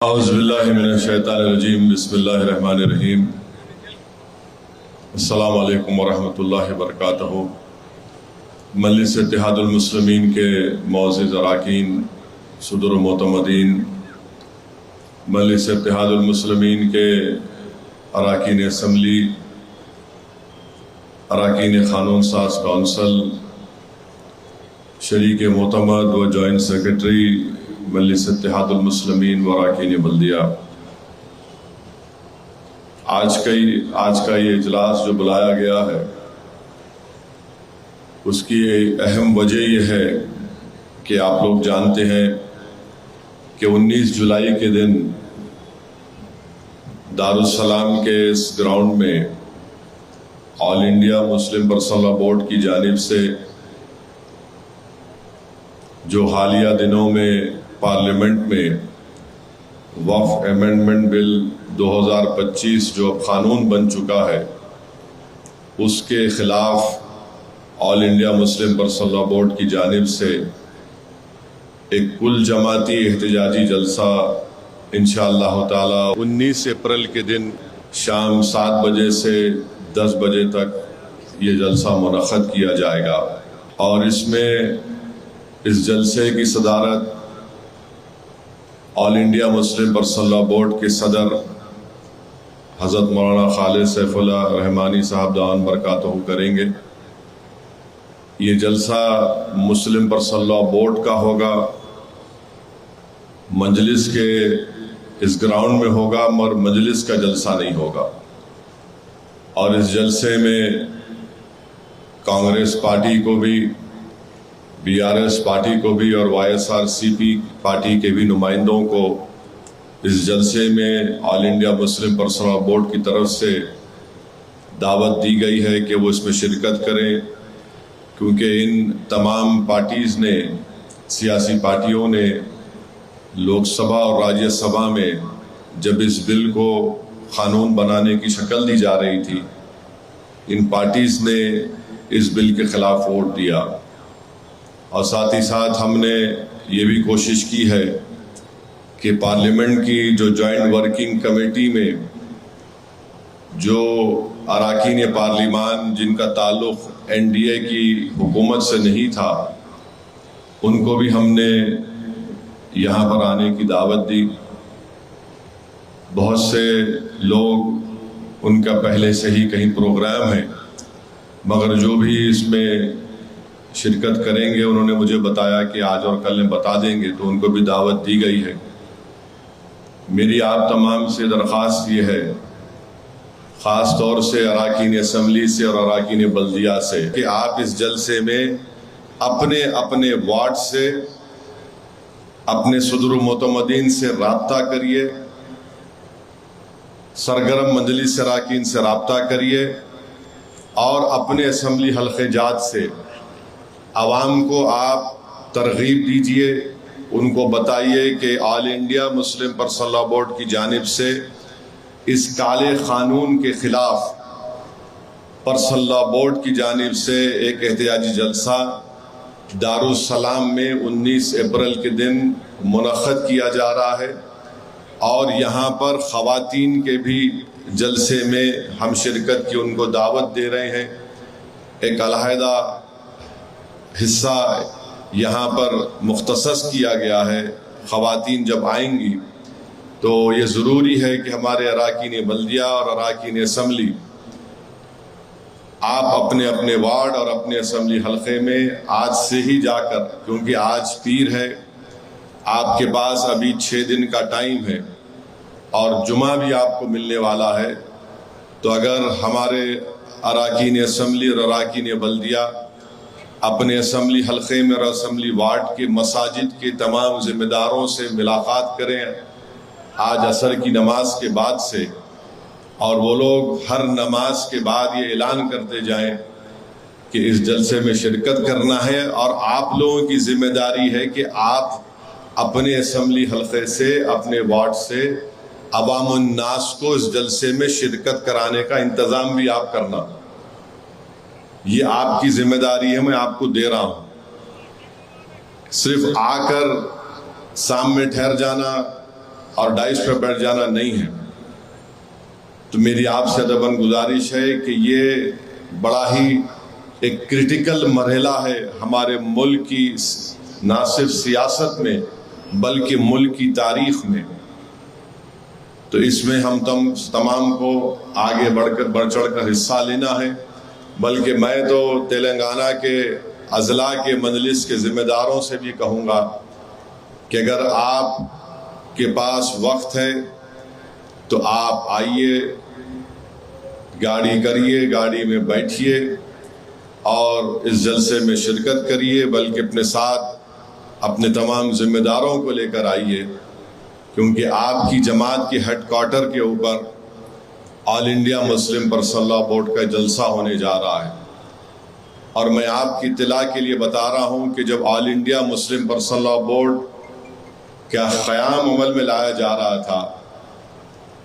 اعوذ باللہ من الشیطان الرجیم بسم اللہ الرحمن الرحیم السلام علیکم ورحمۃ اللہ وبرکاتہ۔ مجلس اتحاد المسلمین کے معزز اراکین، صدر و معتمدین، مجلس اتحاد المسلمین کے اراکین اسمبلی، اراکین قانون ساز کونسل، شریک معتمد و جوائنٹ سیکرٹری مجلس اتحاد المسلمین و اراکین بلدیہ، آج کا یہ اجلاس جو بلایا گیا ہے اس کی اہم وجہ یہ ہے کہ آپ لوگ جانتے ہیں کہ 19 جولائی کے دن دارالسلام کے اس گراؤنڈ میں All India Muslim Personal Law Board کی جانب سے جو حالیہ دنوں میں پارلیمنٹ میں وقف امینڈمنٹ بل 2025 جو اب قانون بن چکا ہے، اس کے خلاف All India Muslim Personal Law Board کی جانب سے ایک کل جماعتی احتجاجی جلسہ انشاءاللہ تعالی 19 اپریل کے دن شام 7 بجے سے 10 بجے تک یہ جلسہ منعقد کیا جائے گا، اور اس جلسے کی صدارت All India Muslim Personal Law Board کے صدر حضرت مولانا خالد سیف اللہ رحمانی صاحب دامت برکاتہ کریں گے۔ یہ جلسہ مسلم پرسنل لاء بورڈ کا ہوگا، مجلس کے اس گراؤنڈ میں ہوگا، مگر مجلس کا جلسہ نہیں ہوگا، اور اس جلسے میں کانگریس پارٹی کو بھی، BRS پارٹی کو بھی اور YSRCP پارٹی کے بھی نمائندوں کو اس جلسے میں All India Muslim Personal Law Board کی طرف سے دعوت دی گئی ہے کہ وہ اس میں شرکت کریں، کیونکہ ان تمام پارٹیز نے، سیاسی پارٹیوں نے لوک سبھا اور راجیہ سبھا میں جب اس بل کو قانون بنانے کی شکل دی جا رہی تھی، ان پارٹیز نے اس بل کے خلاف ووٹ دیا، اور ساتھ ہی ساتھ ہم نے یہ بھی کوشش کی ہے کہ پارلیمنٹ کی جو جوائنٹ ورکنگ کمیٹی میں جو اراکین پارلیمان جن کا تعلق NDA کی حکومت سے نہیں تھا، ان کو بھی ہم نے یہاں پر آنے کی دعوت دی۔ بہت سے لوگ ان کا پہلے سے ہی کہیں پروگرام ہے، مگر جو بھی اس میں شرکت کریں گے انہوں نے مجھے بتایا کہ آج اور کل میں بتا دیں گے، تو ان کو بھی دعوت دی گئی ہے۔ میری آپ تمام سے درخواست یہ ہے، خاص طور سے اراکین اسمبلی سے اور اراکین بلدیہ سے، کہ آپ اس جلسے میں اپنے اپنے وارڈ سے، اپنے صدر و معتمدین سے رابطہ کریے، سرگرم مجلس اراکین سے رابطہ کریے، اور اپنے اسمبلی حلقے جات سے عوام کو آپ ترغیب دیجئے، ان کو بتائیے کہ All India Muslim Personal Law Board کی جانب سے اس کالے قانون کے خلاف پرسنل لاء بورڈ کی جانب سے ایک احتجاجی جلسہ دارالسلام میں 19 اپریل کے دن منعقد کیا جا رہا ہے، اور یہاں پر خواتین کے بھی جلسے میں ہم شرکت کی ان کو دعوت دے رہے ہیں۔ ایک علیحدہ حصہ یہاں پر مختص کیا گیا ہے، خواتین جب آئیں گی تو یہ ضروری ہے کہ ہمارے اراکین بلدیہ اور اراکین اسمبلی آپ اپنے اپنے وارڈ اور اپنے اسمبلی حلقے میں آج سے ہی جا کر، کیونکہ آج پیر ہے، آپ کے پاس ابھی 6 دن کا ٹائم ہے اور جمعہ بھی آپ کو ملنے والا ہے، تو اگر ہمارے اراکین اسمبلی اور اراکین بلدیہ اپنے اسمبلی حلقے میں اور اسمبلی وارڈ کے مساجد کے تمام ذمہ داروں سے ملاقات کریں آج عصر کی نماز کے بعد سے، اور وہ لوگ ہر نماز کے بعد یہ اعلان کرتے جائیں کہ اس جلسے میں شرکت کرنا ہے، اور آپ لوگوں کی ذمہ داری ہے کہ آپ اپنے اسمبلی حلقے سے، اپنے وارڈ سے عوام الناس کو اس جلسے میں شرکت کرانے کا انتظام بھی آپ کرنا۔ یہ آپ کی ذمہ داری ہے، میں آپ کو دے رہا ہوں۔ صرف آ کر سامنے ٹھہر جانا اور ڈائس پہ بیٹھ جانا نہیں ہے. تو میری آپ سے ادباً گزارش ہے کہ یہ بڑا ہی ایک کریٹیکل مرحلہ ہے ہمارے ملک کی نہ صرف سیاست میں بلکہ ملک کی تاریخ میں. تو اس میں ہم تمام کو آگے بڑھ چڑھ کر حصہ لینا ہے. بلکہ میں تو تلنگانہ کے اضلاع کے مجلس کے ذمہ داروں سے بھی کہوں گا کہ اگر آپ کے پاس وقت ہے تو آپ آئیے، گاڑی کریے، گاڑی میں بیٹھیے اور اس جلسے میں شرکت کریے. بلکہ اپنے ساتھ اپنے تمام ذمہ داروں کو لے کر آئیے، کیونکہ آپ کی جماعت کے ہیڈ کوارٹر کے اوپر All India Muslim Personal Law Board کا جلسہ ہونے جا رہا ہے. اور میں آپ کی اطلاع کے لیے بتا رہا ہوں کہ جب All India Muslim Personal Law Board کا قیام عمل میں لایا جا رہا تھا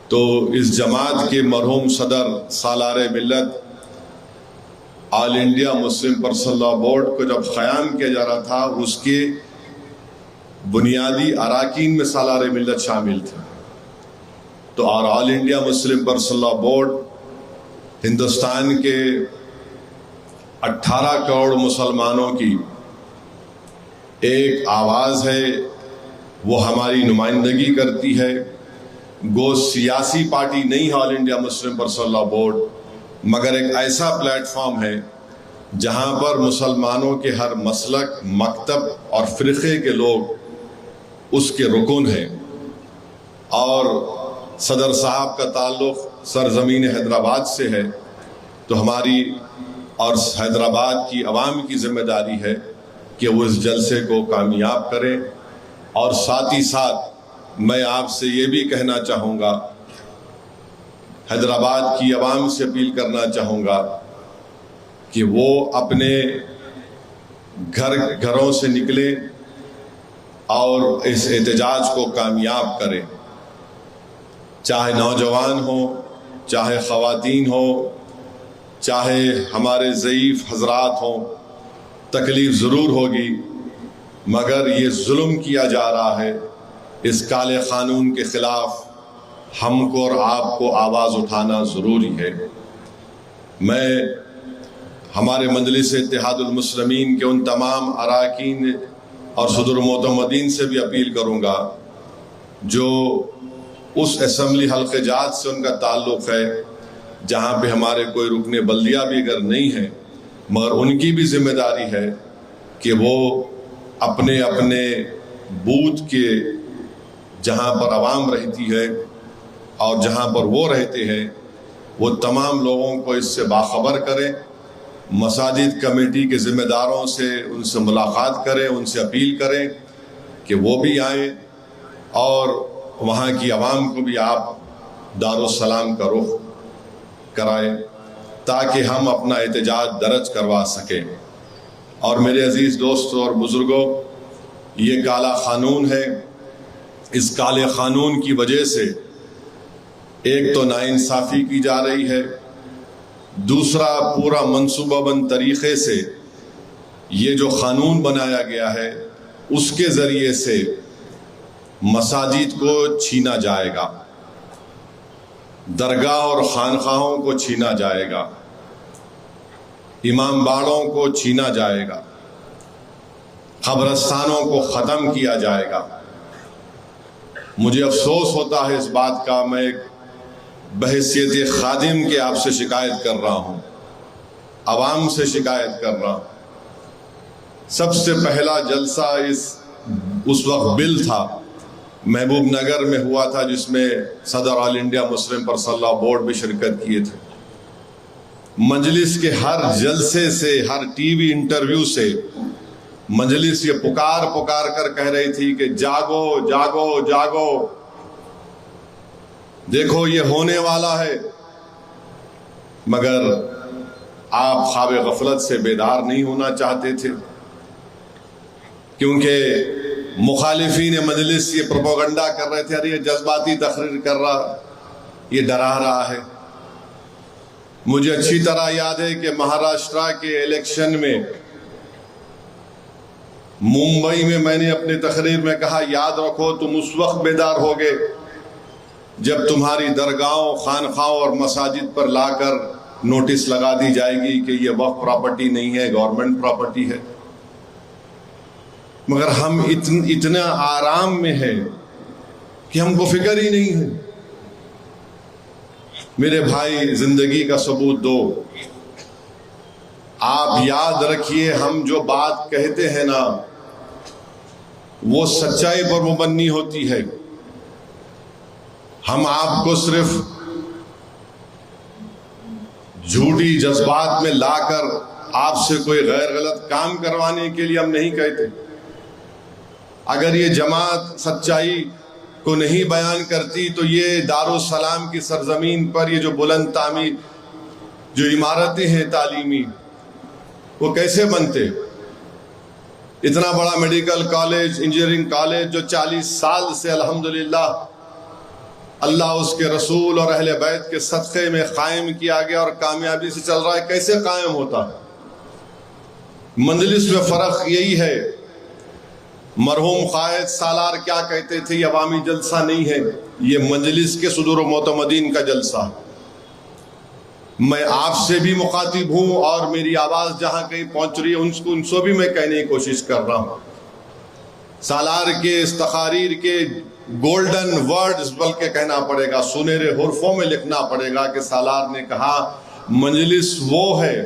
تو اس جماعت کے مرحوم صدر سالار ملت All India Muslim Personal Law Board کو جب قیام کیا جا رہا تھا اس کے بنیادی اراکین میں سالار ملت شامل تھے. تو اور All India Muslim Personal Law Board Hindustan کے 18 کروڑ مسلمانوں کی ایک آواز ہے، وہ ہماری نمائندگی کرتی ہے. گو سیاسی پارٹی نہیں ہے All India Muslim Personal Law Board, مگر ایک ایسا پلیٹ فارم ہے جہاں پر مسلمانوں کے ہر مسلک، مکتب اور فرقے کے لوگ اس کے رکن ہیں. اور صدر صاحب کا تعلق سرزمین حیدرآباد سے ہے، تو ہماری اور حیدرآباد کی عوام کی ذمہ داری ہے کہ وہ اس جلسے کو کامیاب کریں. اور ساتھ ہی ساتھ میں آپ سے یہ بھی کہنا چاہوں گا، حیدرآباد کی عوام سے اپیل کرنا چاہوں گا کہ وہ اپنے گھروں سے نکلیں اور اس احتجاج کو کامیاب کریں. چاہے نوجوان ہوں، چاہے خواتین ہوں، چاہے ہمارے ضعیف حضرات ہوں، تکلیف ضرور ہوگی، مگر یہ ظلم کیا جا رہا ہے. اس کالے قانون کے خلاف ہم کو اور آپ کو آواز اٹھانا ضروری ہے. میں ہمارے مجلس اتحاد المسلمین کے ان تمام اراکین اور صدر معتمدین سے بھی اپیل کروں گا جو اس اسمبلی حلقہ جات سے ان کا تعلق ہے جہاں پہ ہمارے کوئی رکن بلدیہ بھی اگر نہیں ہے، مگر ان کی بھی ذمہ داری ہے کہ وہ اپنے اپنے بوتھ کے جہاں پر عوام رہتی ہے اور جہاں پر وہ رہتے ہیں وہ تمام لوگوں کو اس سے باخبر کریں. مساجد کمیٹی کے ذمہ داروں سے ان سے ملاقات کریں، ان سے اپیل کریں کہ وہ بھی آئیں اور وہاں کی عوام کو بھی آپ دارالسلام کا رخ کرائیں تاکہ ہم اپنا احتجاج درج کروا سکیں. اور میرے عزیز دوستوں اور بزرگوں، یہ کالا قانون ہے. اس کالے قانون کی وجہ سے ایک تو ناانصافی کی جا رہی ہے، دوسرا پورا منصوبہ بند طریقے سے یہ جو قانون بنایا گیا ہے اس کے ذریعے سے مساجد کو چھینا جائے گا، درگاہ اور خانقاہوں کو چھینا جائے گا، امام باڑوں کو چھینا جائے گا، قبرستانوں کو ختم کیا جائے گا. مجھے افسوس ہوتا ہے اس بات کا، میں ایک بحیثیت خادم کے آپ سے شکایت کر رہا ہوں، عوام سے شکایت کر رہا ہوں. سب سے پہلا جلسہ اس وقت بل تھا، محبوب نگر میں ہوا تھا، جس میں صدر All India Muslim Personal Law Board بھی شرکت کیے تھے. مجلس کے ہر جلسے سے، ہر ٹی وی انٹرویو سے مجلس یہ پکار کر کہہ رہی تھی کہ جاگو جاگو جاگو، دیکھو یہ ہونے والا ہے. مگر آپ خواب غفلت سے بیدار نہیں ہونا چاہتے تھے، کیونکہ مخالفین مجلس یہ پروپیگنڈا کر رہے تھے، ارے یہ جذباتی تقریر کر رہا، یہ ڈرا رہا ہے. مجھے اچھی طرح یاد ہے کہ مہاراشٹرا کے الیکشن میں ممبئی میں نے اپنی تقریر میں کہا، یاد رکھو تم اس وقت بیدار ہوگے جب تمہاری درگاہوں، خانخواہوں اور مساجد پر لا کر نوٹس لگا دی جائے گی کہ یہ وقف پراپرٹی نہیں ہے، گورنمنٹ پراپرٹی ہے، مگر ہم اتنا آرام میں ہیں کہ ہم کو فکر ہی نہیں ہے۔ میرے بھائی، زندگی کا ثبوت دو۔ آپ یاد رکھیے، ہم جو بات کہتے ہیں نا، وہ سچائی پر مبنی ہوتی ہے۔ ہم آپ کو صرف جھوٹی جذبات میں لا کر آپ سے کوئی غیر غلط کام کروانے کے لیے ہم نہیں کہتے۔ اگر یہ جماعت سچائی کو نہیں بیان کرتی تو یہ دارالسلام کی سرزمین پر یہ جو بلند تعمیر جو عمارتیں ہیں تعلیمی، وہ کیسے بنتے؟ اتنا بڑا میڈیکل کالج، انجینئرنگ کالج جو 40 سال سے الحمدللہ اللہ، اس کے رسول اور اہل بیت کے صدقے میں قائم کیا گیا اور کامیابی سے چل رہا ہے، کیسے قائم ہوتا؟ مجلس میں فرق یہی ہے۔ مرحوم قائد سالار کیا کہتے تھے؟ یہ عوامی جلسہ نہیں ہے، یہ مجلس کے صدور و معتمدین کا جلسہ۔ میں آپ سے بھی مخاطب ہوں اور میری آواز جہاں کہیں پہنچ رہی ہے ان سے بھی میں کہنے کی کوشش کر رہا ہوں۔ سالار کے اس تقاریر کے گولڈن ورڈز بلکہ کہنا پڑے گا، سنہرے حرفوں میں لکھنا پڑے گا کہ سالار نے کہا مجلس وہ ہے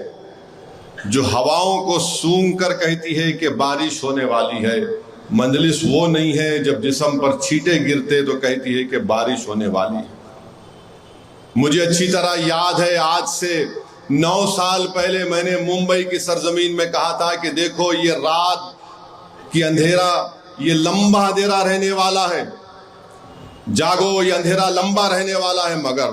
جو ہواؤں کو سونگ کر کہتی ہے کہ بارش ہونے والی ہے، مجلس وہ نہیں ہے جب جسم پر چھینٹے گرتے تو کہتی ہے کہ بارش ہونے والی ہے۔ مجھے اچھی طرح یاد ہے، آج سے 9 سال پہلے میں نے ممبئی کی سرزمین میں کہا تھا کہ دیکھو یہ رات کی اندھیرا، یہ لمبا اندھیرا رہنے والا ہے، جاگو یہ اندھیرا لمبا رہنے والا ہے۔ مگر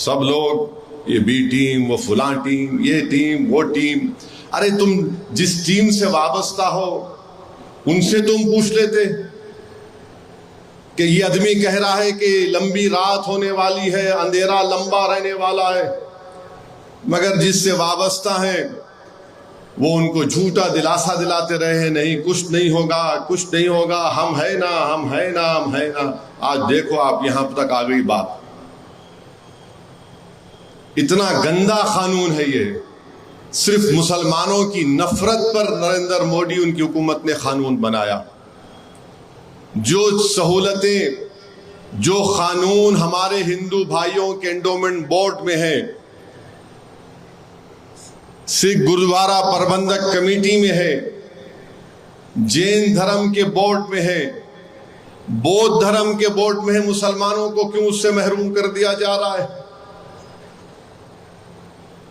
سب لوگ یہ بی ٹیم، وہ فلاں ٹیم، یہ ٹیم، وہ ٹیم، ارے تم جس ٹیم سے وابستہ ہو ان سے تم پوچھ لیتے کہ یہ آدمی کہہ رہا ہے کہ لمبی رات ہونے والی ہے، اندھیرا لمبا رہنے والا ہے، مگر جس سے وابستہ ہیں وہ ان کو جھوٹا دلاسا دلاتے رہے ہیں، نہیں کچھ نہیں ہوگا، کچھ نہیں ہوگا، ہم ہے نا، ہم ہے نا، ہم ہے نا۔ آج دیکھو آپ یہاں تک آ گئی بات۔ اتنا گندا قانون ہے یہ، صرف مسلمانوں کی نفرت پر نریندر مودی ان کی حکومت نے قانون بنایا۔ جو سہولتیں، جو قانون ہمارے ہندو بھائیوں کے انڈومنٹ بورڈ میں ہیں، سکھ گرودوارا پربندھک کمیٹی میں ہے، جین دھرم کے بورڈ میں ہے، بودھ دھرم کے بورڈ میں ہے، مسلمانوں کو کیوں اس سے محروم کر دیا جا رہا ہے؟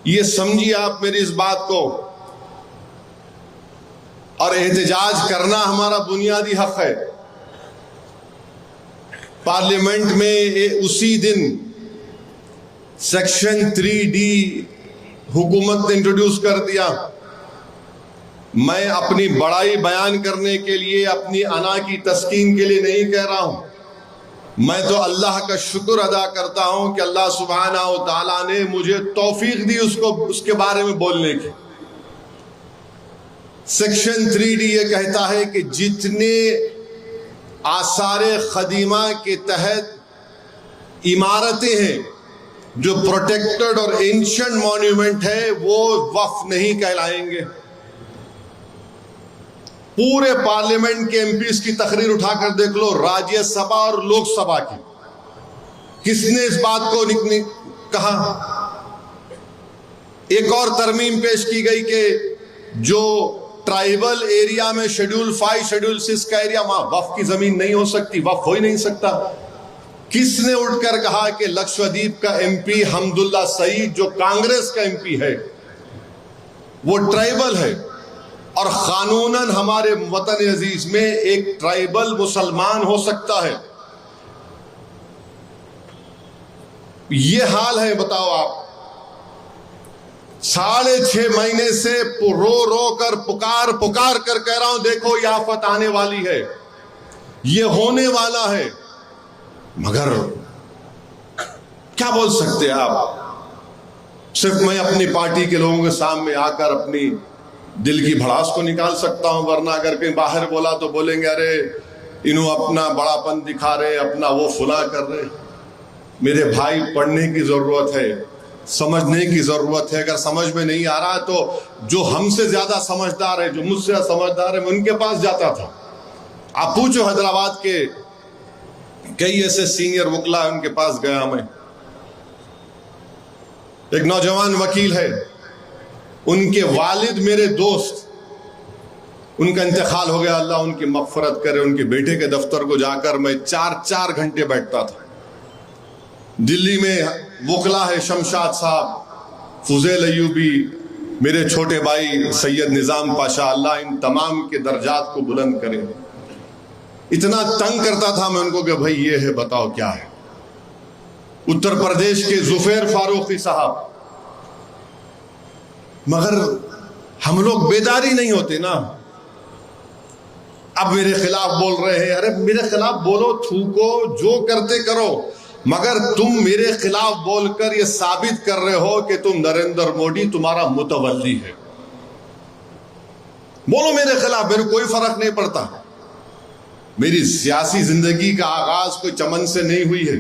یہ سمجھیے آپ میری اس بات کو، اور احتجاج کرنا ہمارا بنیادی حق ہے۔ پارلیمنٹ میں اسی دن سیکشن 3D حکومت نے انٹروڈیوس کر دیا۔ میں اپنی بڑائی بیان کرنے کے لیے، اپنی انا کی تسکین کے لیے نہیں کہہ رہا ہوں، میں تو اللہ کا شکر ادا کرتا ہوں کہ اللہ سبحانہ و تعالیٰ نے مجھے توفیق دی اس کے بارے میں بولنے کی۔ سیکشن 3D یہ کہتا ہے کہ جتنے آثار قدیمہ کے تحت عمارتیں ہیں جو پروٹیکٹڈ اور اینشنٹ مونیومنٹ ہے، وہ وقف نہیں کہلائیں گے۔ پورے پارلیمنٹ کے ایم پیز کی تقریر اٹھا کر دیکھ لو، راجیہ سبھا اور لوک سبھا کی، کس نے اس بات کو کہا؟ ایک اور ترمیم پیش کی گئی کہ جو ٹرائبل ایریا میں شیڈول 5 شیڈول 6 کا ایریا، وہاں وقف کی زمین نہیں ہو سکتی، وقف ہو ہی نہیں سکتا۔ کس نے اٹھ کر کہا کہ لکشدیپ کا ایم پی حمداللہ سعید جو کانگریس کا ایم پی ہے وہ ٹرائبل ہے، اور قانوناً ہمارے وطن عزیز میں ایک ٹرائبل مسلمان ہو سکتا ہے؟ یہ حال ہے، بتاؤ آپ۔ 6.5 مہینے سے رو رو کر پکار کر کہہ رہا ہوں دیکھو یہ آفت آنے والی ہے، یہ ہونے والا ہے، مگر کیا بول سکتے آپ؟ صرف میں اپنی پارٹی کے لوگوں کے سامنے آ کر اپنی دل کی بھڑاس کو نکال سکتا ہوں، ورنہ اگر کہیں باہر بولا تو بولیں گے ارے انہوں اپنا بڑا پن دکھا رہے، اپنا وہ فلاں کر رہے۔ میرے بھائی پڑھنے کی ضرورت ہے، سمجھنے کی ضرورت ہے. اگر سمجھ میں نہیں آ رہا تو جو ہم سے زیادہ سمجھدار ہے، جو مجھ سے سمجھدار ہے، میں ان کے پاس جاتا تھا. آپ پوچھو حیدرآباد کے کئی ایسے سینئر وکلا ان کے پاس گیا میں. ایک نوجوان وکیل ہے، ان کے والد میرے دوست، ان کا انتقال ہو گیا، اللہ ان کی مغفرت کرے. ان کے بیٹے کے دفتر کو جا کر میں 4 گھنٹے بیٹھتا تھا. دلی میں وکلا ہے شمشاد صاحب، فضیل ایوبی، میرے چھوٹے بھائی سید نظام پاشا، اللہ ان تمام کے درجات کو بلند کرے. اتنا تنگ کرتا تھا میں ان کو کہ بھائی یہ ہے، بتاؤ کیا ہے. اتر پردیش کے ظفیر فاروقی صاحب، مگر ہم لوگ بیداری نہیں ہوتے نا. اب میرے خلاف بول رہے ہیں. ارے میرے خلاف بولو، تھوکو، جو کرتے کرو، مگر تم میرے خلاف بول کر یہ ثابت کر رہے ہو کہ تم نریندر مودی تمہارا متولی ہے. بولو میرے خلاف، میرے کوئی فرق نہیں پڑتا. میری سیاسی زندگی کا آغاز کوئی چمن سے نہیں ہوئی ہے.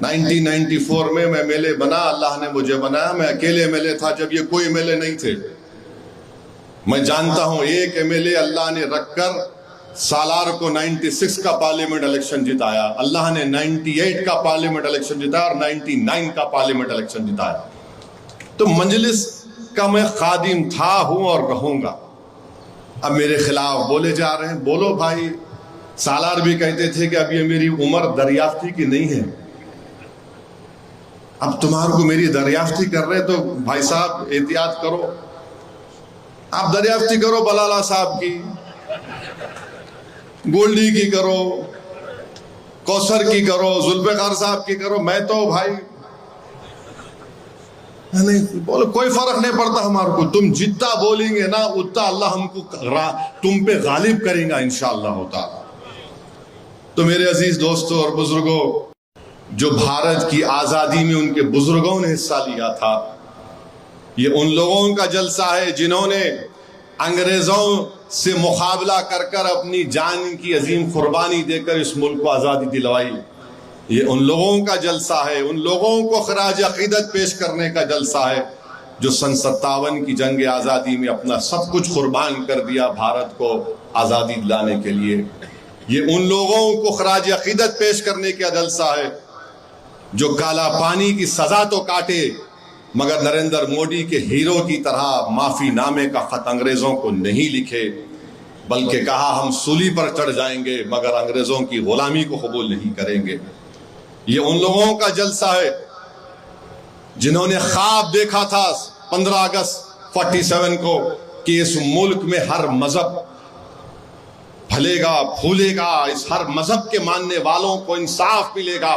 1994 میں ایم ایل اے بنا، اللہ نے مجھے بنایا. میں اکیلے ایم ایل اے تھا جب یہ کوئی ایم ایل اے نہیں تھے. میں جانتا ہوں ایک ایم ایل اے اللہ نے رکھ کر سالار کو 96 کا پارلیمنٹ الیکشن جتایا، اللہ نے 98 کا پارلیمنٹ الیکشن جتایا اور 99 کا پارلیمنٹ الیکشن جتایا. تو مجلس کا میں خادم تھا، ہوں اور رہوں گا. اب میرے خلاف بولے جا رہے ہیں. بولو بھائی. سالار بھی کہتے تھے کہ اب یہ میری عمر دریافتی کی نہیں ہے، اب تمہارے کو میری دریافتی کر رہے تو بھائی صاحب احتیاط کرو. آپ دریافتی کرو بلالہ صاحب کی، گولڈی کی کرو، کوثر کی کرو، ذوالفقار صاحب کی کرو. میں تو بھائی نہیں بولو، کوئی فرق نہیں پڑتا ہمارے کو. تم جتنا بولیں گے نا اتنا اللہ ہم کو تم پہ غالب کریں گا انشاءاللہ تعالی. تو میرے عزیز دوستوں اور بزرگوں، جو بھارت کی آزادی میں ان کے بزرگوں نے حصہ لیا تھا، یہ ان لوگوں کا جلسہ ہے جنہوں نے انگریزوں سے مقابلہ کر کر اپنی جان کی عظیم قربانی دے کر اس ملک کو آزادی دلوائی. یہ ان لوگوں کا جلسہ ہے، ان لوگوں کو خراج عقیدت پیش کرنے کا جلسہ ہے جو سن 57 کی جنگ آزادی میں اپنا سب کچھ قربان کر دیا بھارت کو آزادی دلانے کے لیے. یہ ان لوگوں کو خراج عقیدت پیش کرنے کا جلسہ ہے جو کالا پانی کی سزا تو کاٹے مگر نریندر مودی کے ہیرو کی طرح معافی نامے کا خط انگریزوں کو نہیں لکھے، بلکہ کہا ہم سولی پر چڑھ جائیں گے مگر انگریزوں کی غلامی کو قبول نہیں کریں گے. یہ ان لوگوں کا جلسہ ہے جنہوں نے خواب دیکھا تھا 15 اگست 47 کو کہ اس ملک میں ہر مذہب پھلے گا پھولے گا، اس ہر مذہب کے ماننے والوں کو انصاف ملے گا،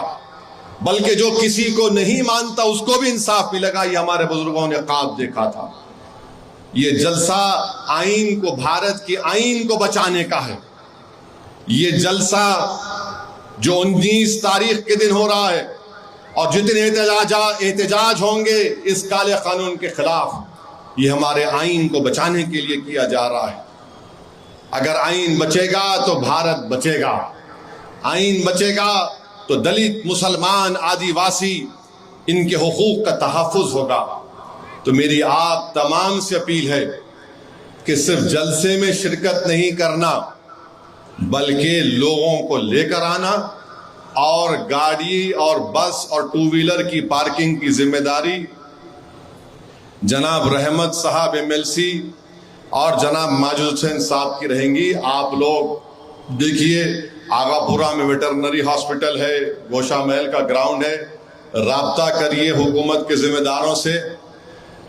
بلکہ جو کسی کو نہیں مانتا اس کو بھی انصاف ملے گا. یہ ہمارے بزرگوں نے خواب دیکھا تھا. یہ جلسہ آئین کو، بھارت کی آئین کو بچانے کا ہے. یہ جلسہ جو 19 تاریخ کے دن ہو رہا ہے اور جتنے احتجاج ہوں گے اس کالے قانون کے خلاف، یہ ہمارے آئین کو بچانے کے لیے کیا جا رہا ہے. اگر آئین بچے گا تو بھارت بچے گا. آئین بچے گا تو دلت، مسلمان، آدیواسی، ان کے حقوق کا تحفظ ہوگا. تو میری آپ تمام سے اپیل ہے کہ صرف جلسے میں شرکت نہیں کرنا بلکہ لوگوں کو لے کر آنا، اور گاڑی اور بس اور 2 ویلر کی پارکنگ کی ذمہ داری جناب رحمت صاحب MLC اور جناب ماجد حسین صاحب کی رہیں گی. آپ لوگ دیکھیے آغا پورا میں ویٹرنری ہاسپٹل ہے، گوشا محل کا گراؤنڈ ہے، رابطہ کریے حکومت کے ذمہ داروں سے،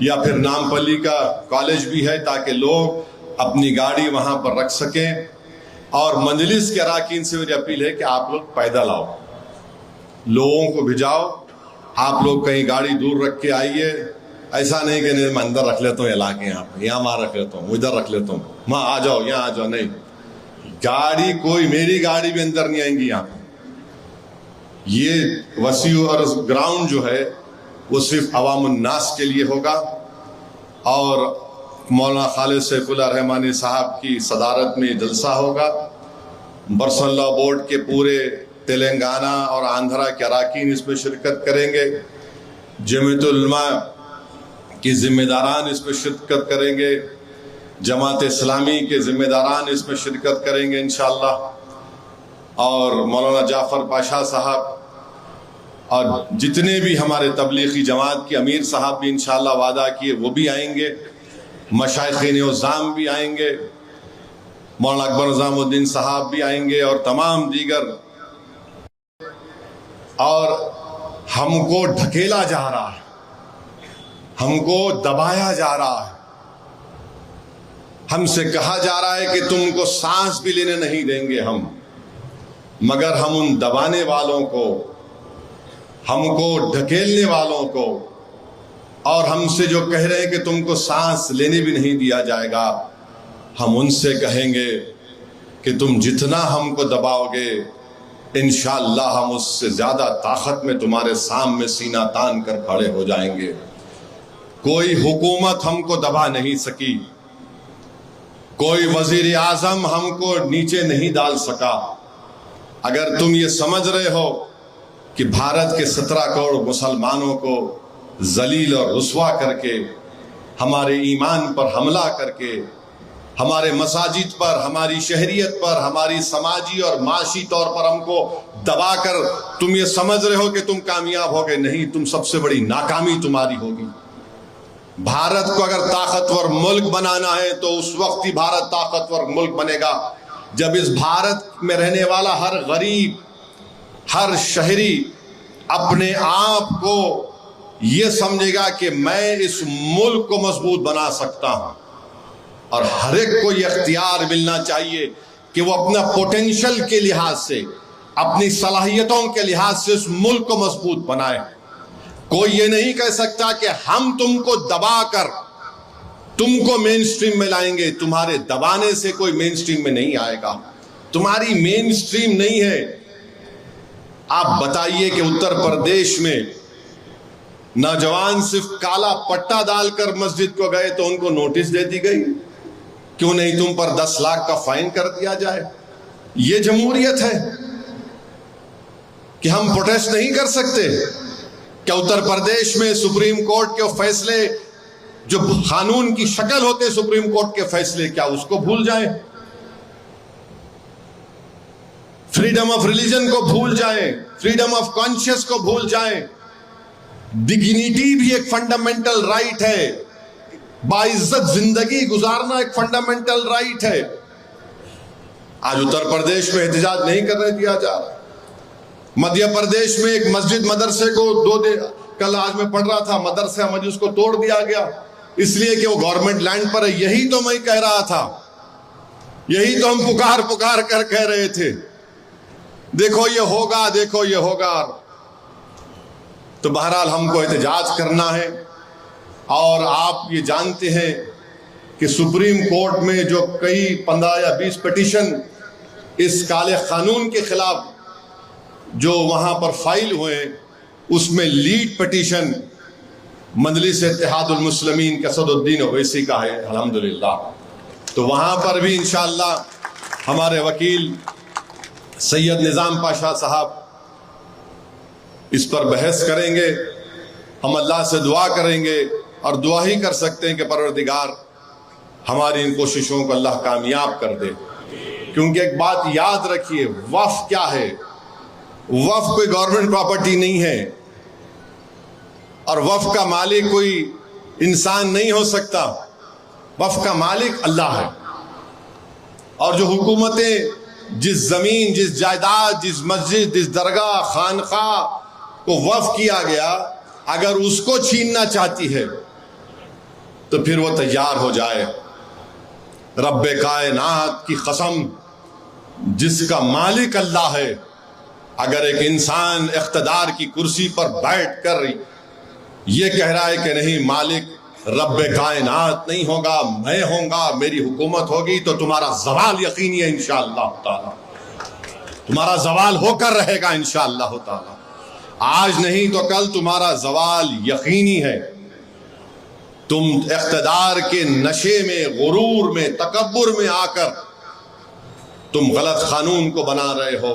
یا پھر نامپلی کا کالج بھی ہے تاکہ لوگ اپنی گاڑی وہاں پر رکھ سکیں. اور مجلس کے اراکین سے میری اپیل ہے کہ آپ لوگ پیدل آؤ، لوگوں کو بھجاؤ. آپ لوگ کہیں گاڑی دور رکھ کے آئیے، ایسا نہیں کہ نہیں میں اندر رکھ لیتا ہوں علاقے، یہاں وہاں رکھ لیتا ہوں، ادھر رکھ لیتا ہوں، وہاں آ جاؤ، یہاں آ جاؤ. نہیں، گاڑی کوئی، میری گاڑی بھی اندر نہیں آئیں گی یہاں. یہ وسیع اور گراؤنڈ جو ہے وہ صرف عوام الناس کے لیے ہوگا. اور مولانا خالد سیف اللہ رحمانی صاحب کی صدارت میں جلسہ ہوگا. برسن لا بورڈ کے پورے تلنگانہ اور آندھرا کے اراکین اس میں شرکت کریں گے، جمعیت العلماء کی ذمہ داران اس میں شرکت کریں گے، جماعت اسلامی کے ذمہ داران اس میں شرکت کریں گے انشاءاللہ، اور مولانا جعفر پاشا صاحب اور جتنے بھی ہمارے تبلیغی جماعت کے امیر صاحب بھی انشاءاللہ وعدہ کیے وہ بھی آئیں گے، مشائخین عظام بھی آئیں گے، مولانا اکبر نظام الدین صاحب بھی آئیں گے، اور تمام دیگر. اور ہم کو ڈھکیلا جا رہا ہے، ہم کو دبایا جا رہا ہے، ہم سے کہا جا رہا ہے کہ تم کو سانس بھی لینے نہیں دیں گے ہم، مگر ہم ان دبانے والوں کو، ہم کو ڈھکیلنے والوں کو، اور ہم سے جو کہہ رہے ہیں کہ تم کو سانس لینے بھی نہیں دیا جائے گا، ہم ان سے کہیں گے کہ تم جتنا ہم کو دباؤ گے انشاءاللہ ہم اس سے زیادہ طاقت میں تمہارے سامنے سینہ تان کر کھڑے ہو جائیں گے. کوئی حکومت ہم کو دبا نہیں سکی، کوئی وزیر اعظم ہم کو نیچے نہیں ڈال سکا. اگر تم یہ سمجھ رہے ہو کہ بھارت کے 17 کروڑ مسلمانوں کو ذلیل اور رسوا کر کے، ہمارے ایمان پر حملہ کر کے، ہمارے مساجد پر، ہماری شہریت پر، ہماری سماجی اور معاشی طور پر ہم کو دبا کر تم یہ سمجھ رہے ہو کہ تم کامیاب ہوگے، نہیں، تم سب سے بڑی ناکامی تمہاری ہوگی. بھارت کو اگر طاقتور ملک بنانا ہے تو اس وقت ہی بھارت طاقتور ملک بنے گا جب اس بھارت میں رہنے والا ہر غریب، ہر شہری اپنے آپ کو یہ سمجھے گا کہ میں اس ملک کو مضبوط بنا سکتا ہوں. اور ہر ایک کو یہ اختیار ملنا چاہیے کہ وہ اپنا پوٹینشل کے لحاظ سے، اپنی صلاحیتوں کے لحاظ سے اس ملک کو مضبوط بنائے. کوئی یہ نہیں کہہ سکتا کہ ہم تم کو دبا کر تم کو مین سٹریم میں لائیں گے. تمہارے دبانے سے کوئی مین سٹریم میں نہیں آئے گا، تمہاری مین سٹریم نہیں ہے. آپ بتائیے کہ اتر پردیش میں نوجوان صرف کالا پٹا ڈال کر مسجد کو گئے تو ان کو نوٹس دے دی گئی، کیوں نہیں تم پر 10 لاکھ کا فائن کر دیا جائے؟ یہ جمہوریت ہے کہ ہم پروٹیسٹ نہیں کر سکتے؟ کیا اتر پردیش میں سپریم کورٹ کے فیصلے جو قانون کی شکل ہوتے سپریم کورٹ کے فیصلے، کیا اس کو بھول جائیں؟ فریڈم آف ریلیجن کو بھول جائیں، فریڈم آف کانشیس کو بھول جائیں؟ ڈگنیٹی بھی ایک فنڈامنٹل رائٹ ہے، باعزت زندگی گزارنا ایک فنڈامنٹل رائٹ ہے. آج اتر پردیش میں احتجاج نہیں کرنے دیا جا رہا. مدھیہ پردیش میں ایک مسجد مدرسے کو کل آج میں پڑھ رہا تھا، مدرسہ مجلس کو توڑ دیا گیا اس لیے کہ وہ گورنمنٹ لینڈ پر ہے. یہی تو میں کہہ رہا تھا، یہی تو ہم پکار کر کہہ رہے تھے، دیکھو یہ ہوگا، دیکھو یہ ہوگا. تو بہرحال ہم کو احتجاج کرنا ہے. اور آپ یہ جانتے ہیں کہ سپریم کورٹ میں جو کئی 15 یا 20 پٹیشن اس کالے قانون کے خلاف جو وہاں پر فائل ہوئے، اس میں لیڈ پٹیشن مجلس اتحاد المسلمین کے اسد الدین اویسی کا ہے الحمدللہ. تو وہاں پر بھی انشاءاللہ ہمارے وکیل سید نظام پاشا صاحب اس پر بحث کریں گے. ہم اللہ سے دعا کریں گے اور دعا ہی کر سکتے ہیں کہ پروردگار ہماری ان کوششوں کو اللہ کامیاب کر دے. کیونکہ ایک بات یاد رکھیے، وقف کیا ہے؟ وقف کوئی گورنمنٹ پراپرٹی نہیں ہے، اور وقف کا مالک کوئی انسان نہیں ہو سکتا. وقف کا مالک اللہ ہے. اور جو حکومتیں جس زمین، جس جائیداد، جس مسجد، جس درگاہ، خانقاہ کو وقف کیا گیا، اگر اس کو چھیننا چاہتی ہے تو پھر وہ تیار ہو جائے. رب کائنات کی قسم، جس کا مالک اللہ ہے، اگر ایک انسان اقتدار کی کرسی پر بیٹھ کر یہ کہہ رہا ہے کہ نہیں مالک رب کائنات نہیں ہوگا، میں ہوں گا، میری حکومت ہوگی، تو تمہارا زوال یقینی ہے انشاءاللہ تعالی. تمہارا زوال ہو کر رہے گا انشاءاللہ تعالی. آج نہیں تو کل تمہارا زوال یقینی ہے. تم اقتدار کے نشے میں، غرور میں، تکبر میں آ کر تم غلط قانون کو بنا رہے ہو.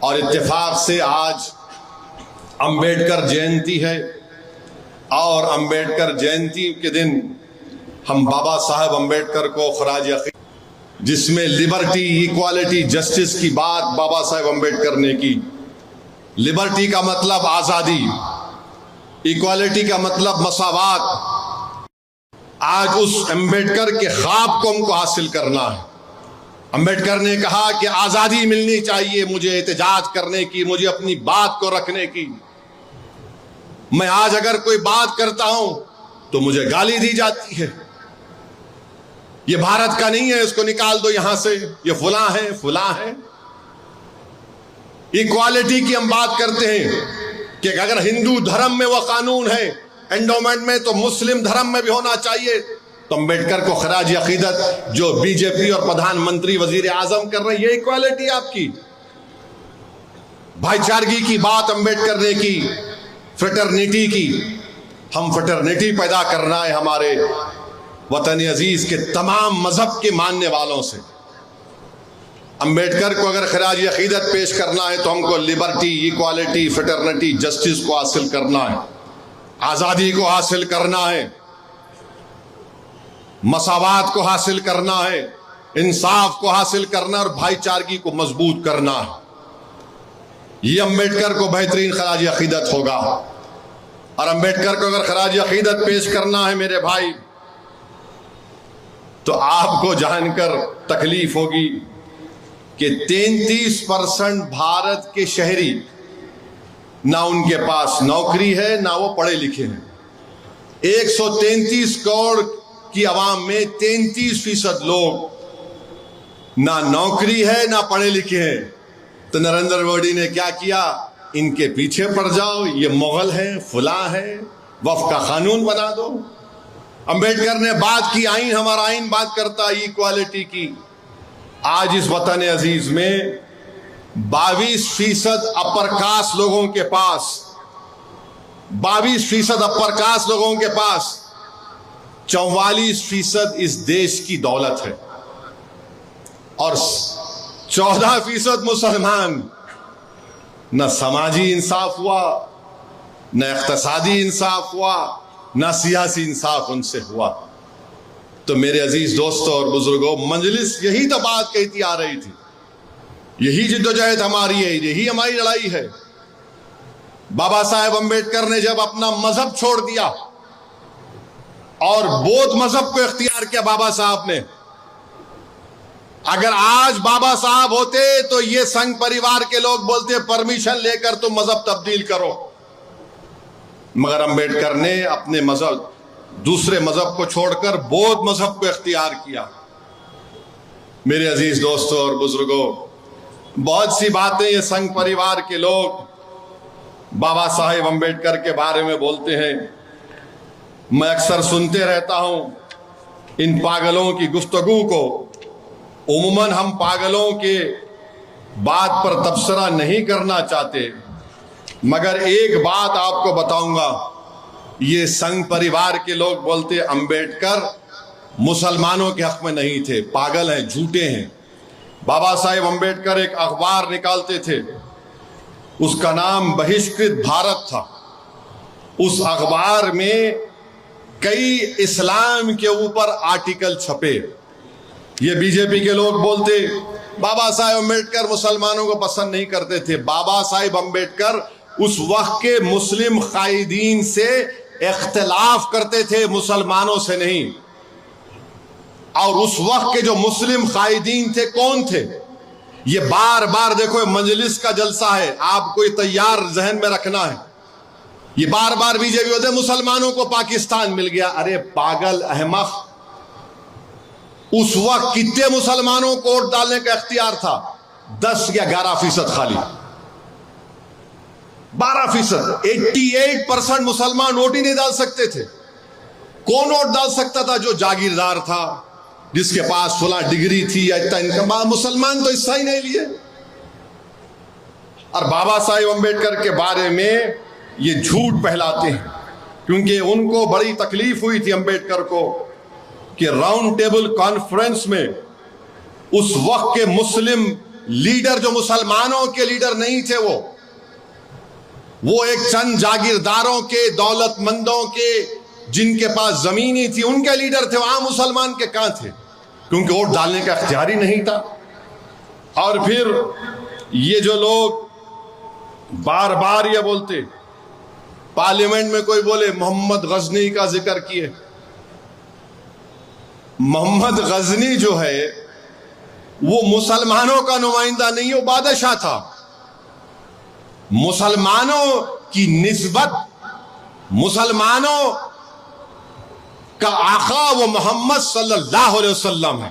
اور اتفاق سے آج امبیڈکر جینتی ہے اور امبیڈکر جینتی کے دن ہم بابا صاحب امبیڈکر کو خراج عقیدت جس میں لبرٹی ایکوالٹی جسٹس کی بات بابا صاحب امبیڈکر نے کی. لبرٹی کا مطلب آزادی, ایکوالٹی کا مطلب مساوات. آج اس امبیڈکر کے خواب کو ہم کو حاصل کرنا ہے. امبیڈکر نے کہا کہ آزادی ملنی چاہیے مجھے احتجاج کرنے کی, مجھے اپنی بات کو رکھنے کی. میں آج اگر کوئی بات کرتا ہوں تو مجھے گالی دی جاتی ہے, یہ بھارت کا نہیں ہے, اس کو نکال دو یہاں سے, یہ فلاں ہے فلاں ہے. ایکوالٹی کی ہم بات کرتے ہیں کہ اگر ہندو دھرم میں وہ قانون ہے انڈومنٹ میں تو مسلم دھرم میں بھی ہونا چاہیے. تو امبیڈکر کو خراج عقیدت جو بی جے پی اور پردھان منتری وزیر اعظم کر رہے ہیں, یہ ایکوالٹی آپ کی. بھائی چارگی کی بات امبیڈکر نے کی, فریٹرنیٹی کی. ہم فریٹرنیٹی پیدا کرنا ہے ہمارے وطن عزیز کے تمام مذہب کے ماننے والوں سے. امبیڈکر کو اگر خراج عقیدت پیش کرنا ہے تو ہم کو لبرٹی, ایکوالٹی, فریٹرنیٹی, جسٹس کو حاصل کرنا ہے, آزادی کو حاصل کرنا ہے, مساوات کو حاصل کرنا ہے, انصاف کو حاصل کرنا اور بھائی چارگی کو مضبوط کرنا ہے. یہ امبیڈکر کو بہترین خراج عقیدت ہوگا. اور امبیڈکر کو اگر خراج عقیدت پیش کرنا ہے میرے بھائی تو آپ کو جان کر تکلیف ہوگی کہ 33% بھارت کے شہری نہ ان کے پاس نوکری ہے نہ وہ پڑھے لکھے ہیں. 133 کروڑ کی عوام میں 33% لوگ نہ نوکری ہے نہ پڑھے لکھے ہیں. تو نریندر مودی نے کیا کیا, ان کے پیچھے پڑ جاؤ, یہ مغل ہیں فلاں ہیں, وقف کا قانون بنا دو. امبیڈکر نے بات کی آئین, ہمارا آئین بات کرتا ہے ایکوالٹی کی. آج اس وطن عزیز میں 22% اپر کاسٹ لوگوں کے پاس 22% اپر کاسٹ لوگوں کے پاس 44% اس دیش کی دولت ہے اور 14% مسلمان. نہ سماجی انصاف ہوا, نہ اقتصادی انصاف ہوا, نہ سیاسی انصاف ان سے ہوا. تو میرے عزیز دوستوں اور بزرگوں, مجلس یہی تو بات کہتی آ رہی تھی, یہی جدوجہد ہماری ہے, یہی ہماری لڑائی ہے. بابا صاحب امبیڈکر نے جب اپنا مذہب چھوڑ دیا اور بودھ مذہب کو اختیار کیا بابا صاحب نے, اگر آج بابا صاحب ہوتے تو یہ سنگھ پریوار کے لوگ بولتے پرمیشن لے کر تم مذہب تبدیل کرو. مگر امبیڈکر نے اپنے مذہب دوسرے مذہب کو چھوڑ کر بودھ مذہب کو اختیار کیا. میرے عزیز دوستوں اور بزرگوں, بہت سی باتیں یہ سنگھ پریوار کے لوگ بابا صاحب امبیڈکر کے بارے میں بولتے ہیں. میں اکثر سنتے رہتا ہوں ان پاگلوں کی گفتگو کو. عموماً ہم پاگلوں کے بات پر تبصرہ نہیں کرنا چاہتے, مگر ایک بات آپ کو بتاؤں گا. یہ سنگھ پریوار کے لوگ بولتے امبیڈکر مسلمانوں کے حق میں نہیں تھے, پاگل ہیں, جھوٹے ہیں. بابا صاحب امبیڈکر ایک اخبار نکالتے تھے, اس کا نام بہشکرت بھارت تھا. اس اخبار میں کئی اسلام کے اوپر آرٹیکل چھپے. یہ بی جے پی کے لوگ بولتے بابا صاحب امبیڈکر مسلمانوں کو پسند نہیں کرتے تھے. بابا صاحب امبیڈکر اس وقت کے مسلم قائدین سے اختلاف کرتے تھے, مسلمانوں سے نہیں. اور اس وقت کے جو مسلم قائدین تھے کون تھے؟ یہ بار بار دیکھو, مجلس کا جلسہ ہے, آپ کو تیار ذہن میں رکھنا ہے. یہ بار بار بی جے پی ہوتے مسلمانوں کو پاکستان مل گیا. ارے پاگل احمق, اس وقت کتنے مسلمانوں کو ووٹ ڈالنے کا اختیار تھا؟ 10 یا 11% خالی. 12%, 88% مسلمان ووٹ ہی نہیں ڈال سکتے تھے. کون ووٹ ڈال سکتا تھا؟ جو جاگیردار تھا, جس کے پاس فلاں ڈگری تھی یا اتنا انکم. مسلمان تو حصہ ہی نہیں لیے. اور بابا صاحب امبیڈکر کے بارے میں یہ جھوٹ پھیلاتے ہیں, کیونکہ ان کو بڑی تکلیف ہوئی تھی امبیڈکر کو کہ راؤنڈ ٹیبل کانفرنس میں اس وقت کے مسلم لیڈر جو مسلمانوں کے لیڈر نہیں تھے، وہ ایک چند جاگیرداروں کے، دولت مندوں کے، جن کے پاس زمینی تھی، ان کے لیڈر تھے۔ وہاں مسلمان کے کہاں تھے؟ کیونکہ ووٹ ڈالنے کا اختیار ہی نہیں تھا۔ اور پھر یہ جو لوگ بار بار یہ بولتے، پارلیمنٹ میں کوئی بولے محمد غزنی کا ذکر کیے۔ محمد غزنی جو ہے وہ مسلمانوں کا نمائندہ نہیں، وہ بادشاہ تھا۔ مسلمانوں کی نسبت، مسلمانوں کا آقا وہ محمد صلی اللہ علیہ وسلم ہے۔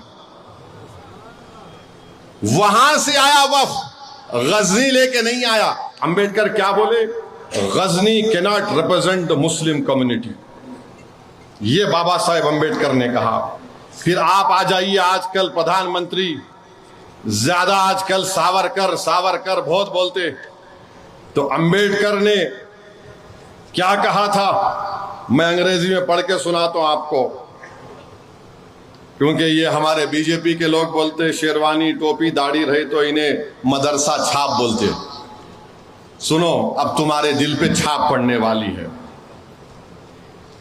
وہاں سے آیا وفد، غزنی لے کے نہیں آیا۔ امبیڈکر کیا بولے؟ Ghazni cannot represent the Muslim community، یہ بابا صاحب امبیڈکر نے کہا۔ پھر آپ آ جائیے، آج کل پردھان منتری زیادہ آج کل ساورکر بہت بولتے، تو امبیڈکر نے کیا کہا تھا؟ میں انگریزی میں پڑھ کے سناتا ہوں آپ کو، کیونکہ یہ ہمارے بی جے پی کے لوگ بولتے شیروانی ٹوپی داڑھی رہی تو انہیں مدرسہ چھاپ بولتے۔ سنو، اب تمہارے دل پہ چھاپ پڑنے والی ہے۔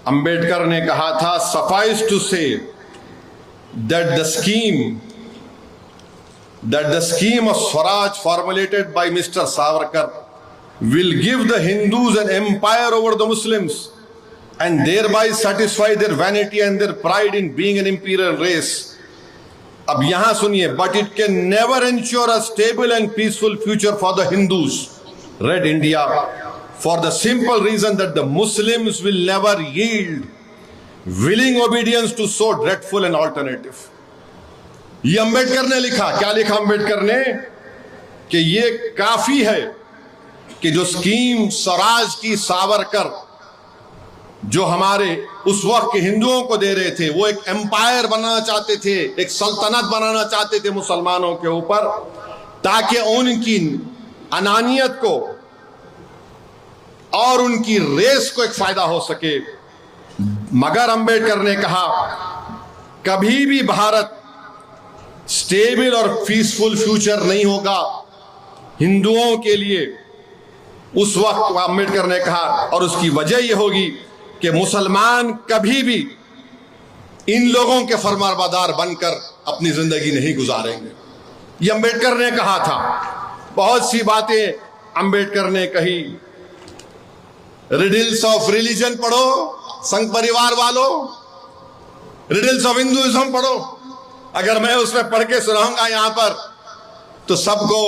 امبیڈکر نے کہا تھا suffice to say that the scheme of Swaraj formulated by Mr. Savarkar will give the Hindus an empire over the Muslims and thereby satisfy their vanity and their pride in being an imperial race. اب یہاں سنیے، but it can never ensure a stable and peaceful future for the Hindus, Red India, for the simple reason that the Muslims will never yield willing obedience to so dreadful an alternative. یہ امبیڈکر نے لکھا۔ کیا لکھا امبیڈکر نے؟ کہ یہ کافی ہے کہ جو سکیم سوراج کی ساورکر جو ہمارے اس وقت کے ہندوؤں کو دے رہے تھے، وہ ایک امپائر بنانا چاہتے تھے، ایک سلطنت بنانا چاہتے تھے مسلمانوں کے اوپر، تاکہ ان کی انانیت کو اور ان کی ریس کو ایک فائدہ ہو سکے۔ مگر امبیڈکر نے کہا کبھی بھی بھارت سٹیبل اور پیسفل فیوچر نہیں ہوگا ہندوؤں کے لیے۔ اس وقت امبیڈکر نے کہا، اور اس کی وجہ یہ ہوگی کہ مسلمان کبھی بھی ان لوگوں کے فرمانبردار بن کر اپنی زندگی نہیں گزاریں گے۔ یہ امبیڈکر نے کہا تھا۔ بہت سی باتیں امبیڈکر نے کہی۔ ریڈلز آف ریلیجن پڑھو سنگھ پریوار والوں، ریڈلز آف ہندوازم پڑھو۔ اگر میں اس میں پڑھ کے سناؤں گا یہاں پر تو سب کو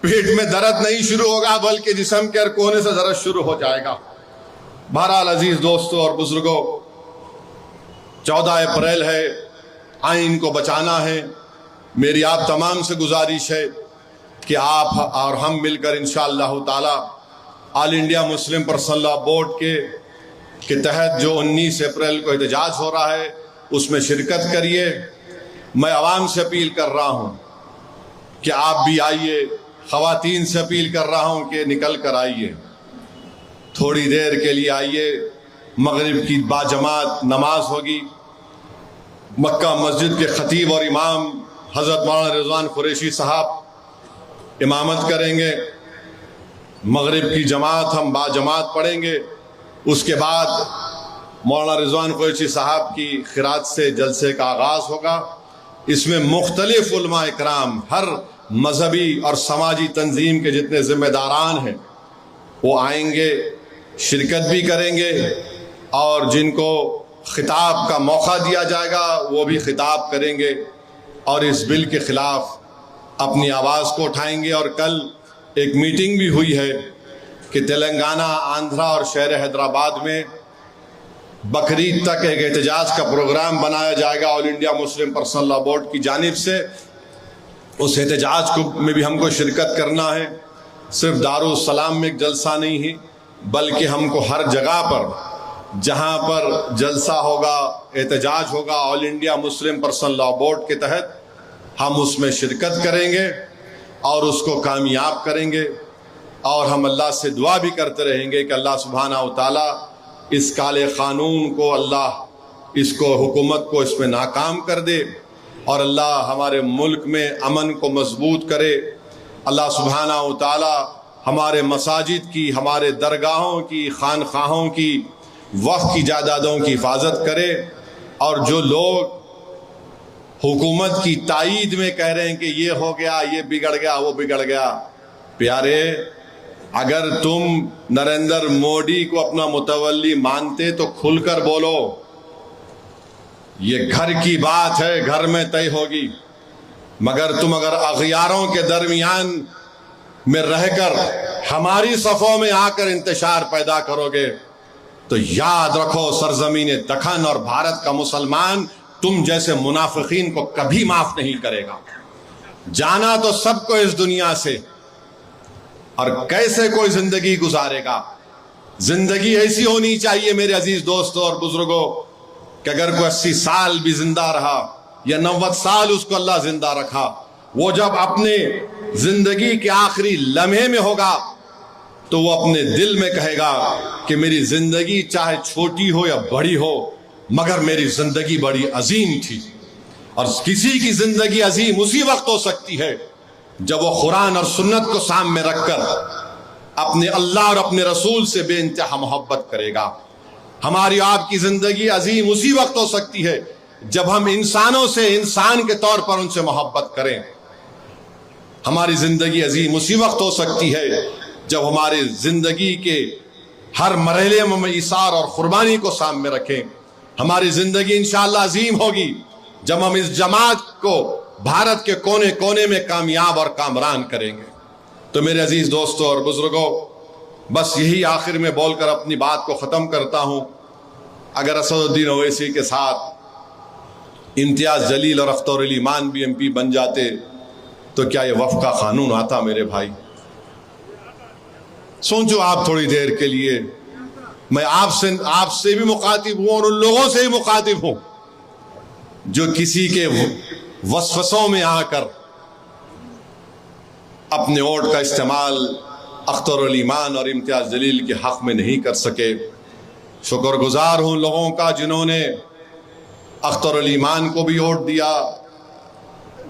پیٹ میں درد نہیں شروع ہوگا، بلکہ جسم کے ہر کونے سے درد شروع ہو جائے گا۔ بہرحال عزیز دوستوں اور بزرگوں، 14 اپریل ہے، آئین کو بچانا ہے۔ میری آپ تمام سے گزارش ہے کہ آپ اور ہم مل کر انشاءاللہ تعالی All India Muslim Personal Law Board کے تحت جو 19 اپریل کو احتجاج ہو رہا ہے اس میں شرکت کریے۔ میں عوام سے اپیل کر رہا ہوں کہ آپ بھی آئیے، خواتین سے اپیل کر رہا ہوں کہ نکل کر آئیے، تھوڑی دیر کے لیے آئیے۔ مغرب کی باجماعت نماز ہوگی، مکہ مسجد کے خطیب اور امام حضرت مولانا رضوان قریشی صاحب امامت کریں گے۔ مغرب کی جماعت ہم باجماعت پڑھیں گے، اس کے بعد مولانا رضوان قریشی صاحب کی خراج سے جلسے کا آغاز ہوگا۔ اس میں مختلف علماء اکرام، ہر مذہبی اور سماجی تنظیم کے جتنے ذمہ داران ہیں وہ آئیں گے، شرکت بھی کریں گے، اور جن کو خطاب کا موقع دیا جائے گا وہ بھی خطاب کریں گے اور اس بل کے خلاف اپنی آواز کو اٹھائیں گے۔ اور کل ایک میٹنگ بھی ہوئی ہے کہ تلنگانہ، آندھرا اور شہر حیدرآباد میں بقرعید تک ایک احتجاج کا پروگرام بنایا جائے گا All India Muslim Personal Law Board کی جانب سے۔ اس احتجاج میں بھی ہم کو شرکت کرنا ہے۔ صرف دارالسلام میں ایک جلسہ نہیں ہے، بلکہ ہم کو ہر جگہ پر جہاں پر جلسہ ہوگا، احتجاج ہوگا All India Muslim Personal Law Board کے تحت، ہم اس میں شرکت کریں گے اور اس کو کامیاب کریں گے۔ اور ہم اللہ سے دعا بھی کرتے رہیں گے کہ اللہ سبحانہ و تعالی اس کالے قانون کو، اللہ اس کو، حکومت کو اس میں ناکام کر دے، اور اللہ ہمارے ملک میں امن کو مضبوط کرے. اللہ سبحانہ و تعالی ہمارے مساجد کی، ہمارے درگاہوں کی، خانقاہوں کی، وقف کی جائیدادوں کی حفاظت کرے. اور جو لوگ حکومت کی تائید میں کہہ رہے ہیں کہ یہ ہو گیا، یہ بگڑ گیا، وہ بگڑ گیا، پیارے اگر تم نریندر مودی کو اپنا متولی مانتے تو کھل کر بولو. یہ گھر کی بات ہے، گھر میں طے ہوگی. مگر تم اگر اغیاروں کے درمیان میں رہ کر ہماری صفوں میں آ کر انتشار پیدا کرو گے تو یاد رکھو سرزمین دکن اور بھارت کا مسلمان تم جیسے منافقین کو کبھی معاف نہیں کرے گا. جانا تو سب کو اس دنیا سے، اور کیسے کوئی زندگی گزارے گا؟ زندگی ایسی ہونی چاہیے میرے عزیز دوستوں اور بزرگوں کہ اگر کوئی 80 سال بھی زندہ رہا یا 90 سال اس کو اللہ زندہ رکھا، وہ جب اپنے زندگی کے آخری لمحے میں ہوگا تو وہ اپنے دل میں کہے گا کہ میری زندگی چاہے چھوٹی ہو یا بڑی ہو مگر میری زندگی بڑی عظیم تھی. اور کسی کی زندگی عظیم اسی وقت ہو سکتی ہے جب وہ قرآن اور سنت کو سامنے رکھ کر اپنے اللہ اور اپنے رسول سے بے انتہا محبت کرے گا. ہماری آپ کی زندگی عظیم اسی وقت ہو سکتی ہے جب ہم انسانوں سے انسان کے طور پر ان سے محبت کریں. ہماری زندگی عظیم اسی وقت ہو سکتی ہے جب ہماری زندگی کے ہر مرحلے میں ہم ایثار اور قربانی کو سامنے رکھیں. ہماری زندگی انشاءاللہ عظیم ہوگی جب ہم اس جماعت کو بھارت کے کونے کونے میں کامیاب اور کامران کریں گے. تو میرے عزیز دوستوں اور بزرگوں، بس یہی آخر میں بول کر اپنی بات کو ختم کرتا ہوں. اگر اسد الدین اویسی کے ساتھ امتیاز جلیل اور اختر علی مان بھی ایم پی بن جاتے تو کیا یہ وفد کا قانون آتا؟ میرے بھائی سوچو آپ تھوڑی دیر کے لیے. میں آپ سے بھی مخاطب ہوں اور ان لوگوں سے بھی مخاطب ہوں جو کسی کے وسوسوں میں آ کر اپنے ووٹ کا استعمال اختر علی مان اور امتیاز جلیل کے حق میں نہیں کر سکے. شکر گزار ہوں لوگوں کا جنہوں نے اختر علی مان کو بھی ووٹ دیا،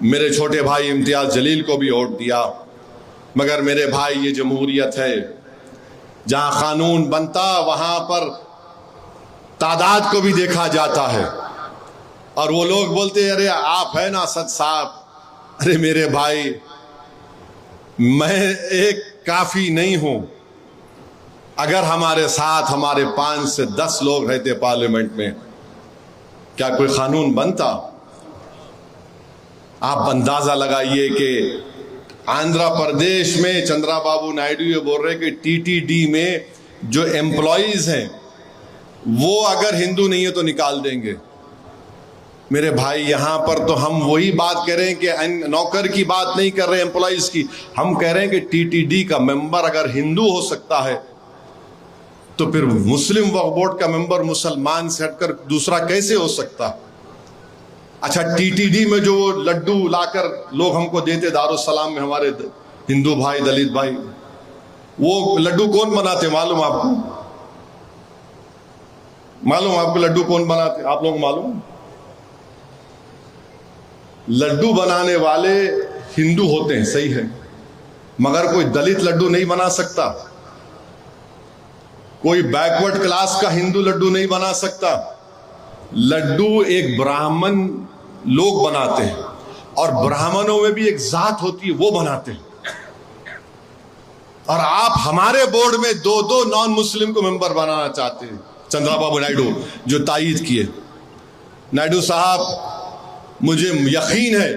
میرے چھوٹے بھائی امتیاز جلیل کو بھی ووٹ دیا. مگر میرے بھائی یہ جمہوریت ہے، جہاں قانون بنتا وہاں پر تعداد کو بھی دیکھا جاتا ہے. اور وہ لوگ بولتے ارے آپ ہیں نا اسد صاحب، ارے میرے بھائی میں ایک کافی نہیں ہوں. اگر ہمارے ساتھ ہمارے 5 سے 10 لوگ رہتے پارلیمنٹ میں کیا کوئی قانون بنتا؟ آپ اندازہ لگائیے کہ آندھرا پردیش میں چندرا بابو نائیڈو یہ بول رہے کہ ٹی ٹی ڈی میں جو امپلائیز ہیں وہ اگر ہندو نہیں ہے تو نکال دیں گے. میرے بھائی یہاں پر تو ہم وہی بات کہہ رہے ہیں کہ نوکر کی بات نہیں کر رہے امپلائیز کی، ہم کہہ رہے ہیں کہ ٹی ٹی ڈی کا ممبر اگر ہندو ہو سکتا ہے تو پھر مسلم وقف بورڈ کا ممبر مسلمان سے ہٹ کر دوسرا کیسے ہو سکتا؟ اچھا ٹی ٹی ڈی میں جو لڈو لا کر لوگ ہم کو دیتے دارالسلام میں ہمارے ہندو بھائی دلت بھائی، وہ لڈو کون بناتے معلوم آپ کو؟ معلوم آپ کو لڈو کون بناتے؟ آپ لوگوں کو معلوم؟ لڈو بنانے والے ہندو ہوتے ہیں، صحیح ہے، مگر کوئی دلت لڈو نہیں بنا سکتا، کوئی بیکورڈ کلاس کا ہندو لڈو نہیں بنا سکتا. لڈو ایک برہمن لوگ بناتے ہیں اور برہمنوں میں بھی ایک ذات ہوتی ہے وہ بناتے ہیں. اور آپ ہمارے بورڈ میں 2 نان مسلم کو ممبر بنانا چاہتے ہیں. چندرا بابو نائیڈو جو تائید کیے. نائیڈو صاحب مجھے یقین ہے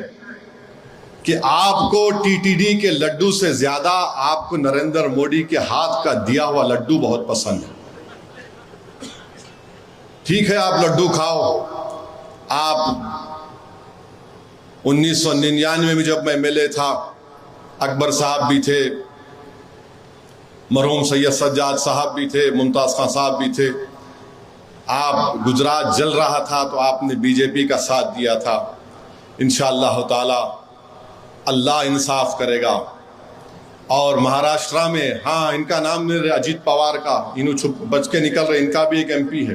کہ آپ کو ٹی ٹی ڈی کے لڈو سے زیادہ آپ کو نریندر مودی کے ہاتھ کا دیا ہوا لڈو بہت پسند ہے. ٹھیک ہے آپ لڈو کھاؤ. آپ 1999 میں جب میں ایم ایل اے تھا اکبر صاحب بھی تھے، مرحوم سید سجاد صاحب بھی تھے، ممتاز خان صاحب بھی تھے. آپ گجرات جل رہا تھا تو آپ نے بی جے پی کا ساتھ دیا تھا. انشاءاللہ تعالی اللہ انصاف کرے گا. اور مہاراشٹرا میں ہاں ان کا نام میرے اجیت پوار کا، انہوں چھپ بچ کے نکل رہے، ان کا بھی ایک ایم پی ہے.